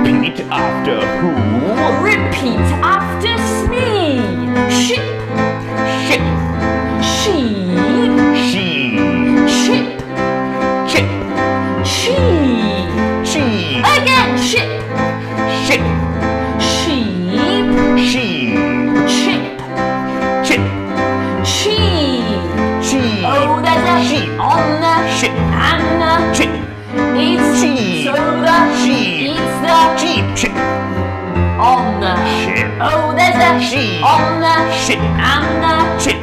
Repeat after who? Repeat after me. Ship. Ship. Sheep. Sheep. Ship. Chip. Sheep. Sheep. Again. Ship. Ship. Sheep. Sheep. Chip. Chip. Sheep. Sheep. Oh, there's a sheep on the ship and the chip. eats Sheep. so the Sheep. eats the Sheep. Chip. on the Ship. oh, there's a Sheep. on the Ship. and the Chip.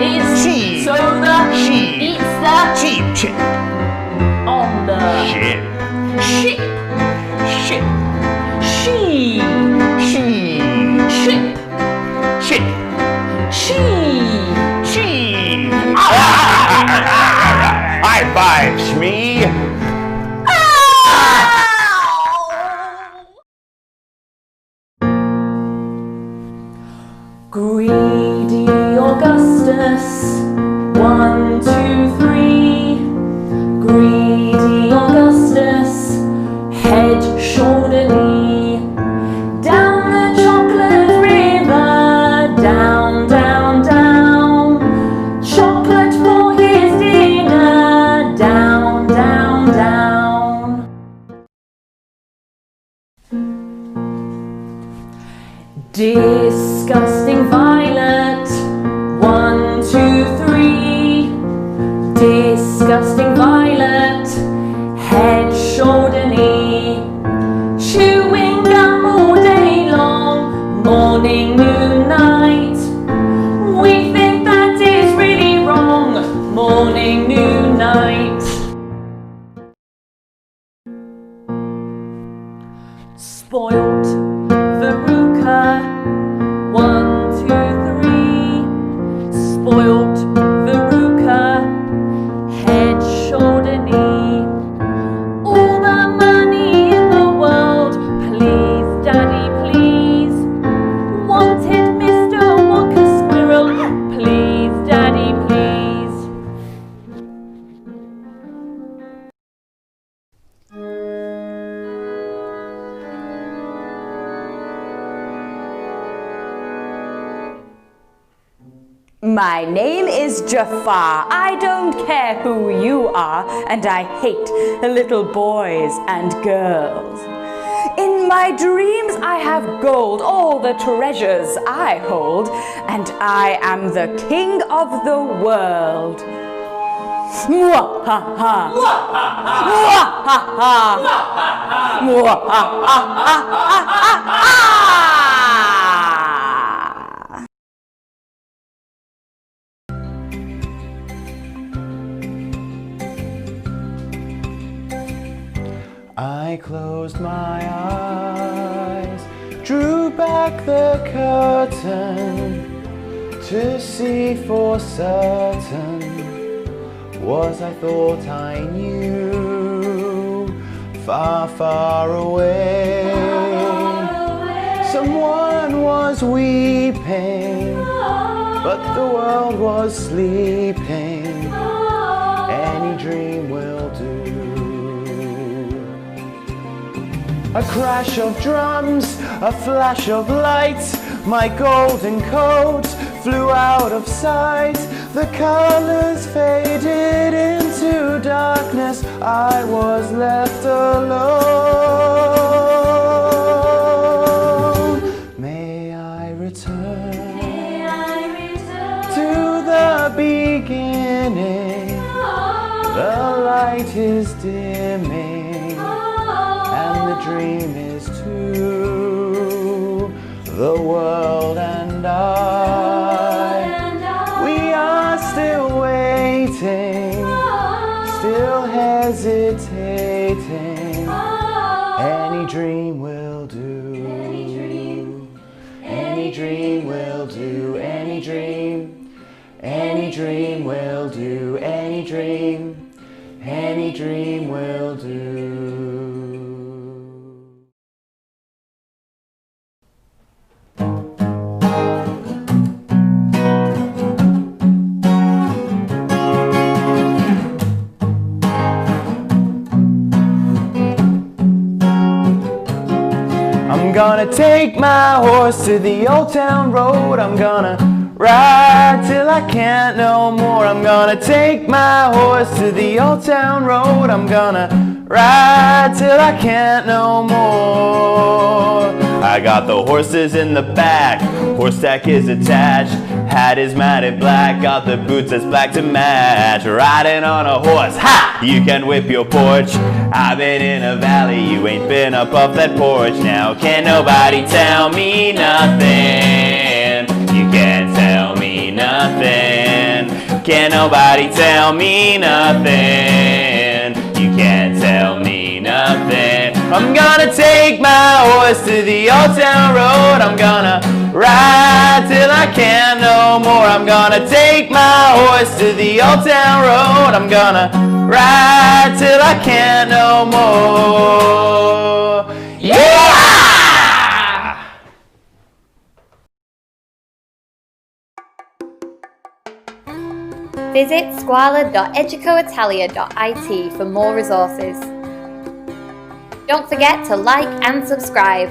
eats Sheep. so the Sheep. eats the Sheep. Chip. on the Ship. ship. Ship. Sheep. Sheep. Ship. Chip. Sheep. Sheep. High five, Shmee. Greedy Augustus, 1, 2, 3. Greedy Augustus, head, shoulder, knee. Down the chocolate river, down, down, down. Chocolate for his dinner, down, down, down. Disgusting violet, 1, 2, 3. Disgusting violet, head, shoulder, knee. Chewing gum all day long, morning, noon, night. We think that is really wrong, morning, noon, night. Spoilt Veruca, 1, 2, 3. Spoilt Veruca, head, shoulder, knee. All the money in the world, please, daddy, please. Wanted Mr. Wonka Squirrel, please, daddy, please. My name is Jafar. I don't care who you are, and I hate little boys and girls. In my dreams I have gold, all the treasures I hold, and I am the king of the world. Mwahaha! Mwahaha! Mwahaha! I closed my eyes, drew back the curtain to see for certain was I thought I knew. Far, far away, someone was weeping, but the world was sleeping. Any dream will do. A crash of drums, a flash of light, my golden coat flew out of sight. The colors faded into darkness, I was left alone. May I return to the beginning. The light is dimming, and the dream is too. The world and I, we are still waiting, still hesitating. Any dream will do. Any dream will do. Any dream. Any dream will do. Any dream. Any dream will do. I'm gonna take my horse to the old town road. I'm gonna ride till I can't no more. I'm gonna take my horse to the old town road. I'm gonna ride till I can't no more. I got the horses in the back, horse stack is attached, hat is matted black, got the boots that's black to match. Riding on a horse, ha! You can whip your porch. I've been in a valley, you ain't been up off that porch. Now can't nobody tell me nothing. You can't tell me nothing. Can't nobody tell me nothing. You can't tell me nothing. I'm gonna take my horse to the old town road. I'm gonna ride till I can't no more. I'm gonna take my horse to the old town road. I'm gonna ride till I can't no more. Yeah! Visit squalor.educoitalia.it for more resources. Don't forget to like and subscribe.